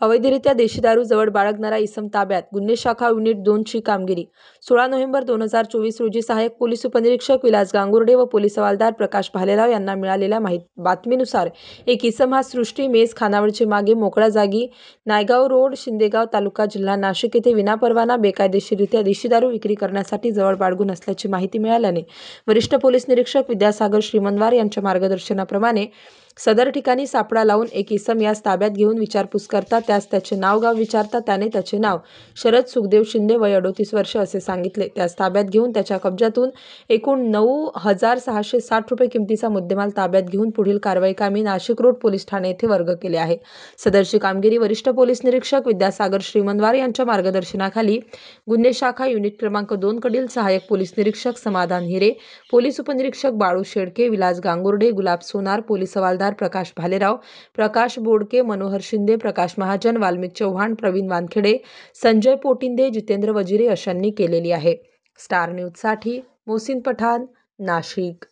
अवैधरित्या देशी दारू जवळ बाळगणारा इसम ताब्यात. गुन्हे शाखा युनिट 2 ची कामगिरी. 16 नोव्हेंबर 2024 रोजी सहाय्यक पोलीस उपनिरीक्षक विलास गांगुर्डे व पोलीस हवालदार प्रकाश भालेराव यांना मिळालेल्या बातमीनुसार एक इसम हा सृष्टी मेस खानावळची मागे मोकळ्या जागी नायगाव रोड, शिंदेगाव तालुका, जिल्हा नाशिक येथे विनापरवाना बेकायदेशीररित्या देशी दारू विक्री करण्यासाठी जवळ बाळगून असल्याची माहिती मिळाल्याने वरिष्ठ पोलीस निरीक्षक विद्यासागर श्रीमंतवार यांच्या मार्गदर्शनाप्रमाणे सदर ठिकाणी सापळा लावून एक इसम यास ताब्यात घेऊन विचारपूस करता त्यास त्याचे नाव गाव विचारता त्याने त्याचे नाव शरद सुखदेव शिंदे वय 38 वर्ष असे सांगितले. त्यास ताब्यात घेऊन त्याच्या कब्जातून एकूण 9,660 रुपये किमतीचा मुद्देमाल ताब्यात घेऊन पुढील कारवाई कामी नाशिक रोड पोलीस ठाणे येथे वर्ग केले आहे. सदरची कामगिरी वरिष्ठ पोलीस निरीक्षक विद्यासागर श्रीमंतवार यांच्या मार्गदर्शनाखाली गुन्हे शाखा युनिट क्रमांक 2 कडील सहाय्यक पोलीस निरीक्षक समाधान हिरे, पोलीस उपनिरीक्षक बाळू शेडके, विलास गांगुर्डे, गुलाब सोनार, पोलीस हवालदार प्रकाश भालेराव, प्रकाश बोडके, मनोहर शिंदे, प्रकाश महाजन, वाल्मिक चव्हाण, प्रवीण वानखेडे, संजय पोटिंदे, जितेंद्र वजिरे अशांनी केलेली आहे. स्टार न्यूजसाठी मोहसिन पठाण, नाशिक.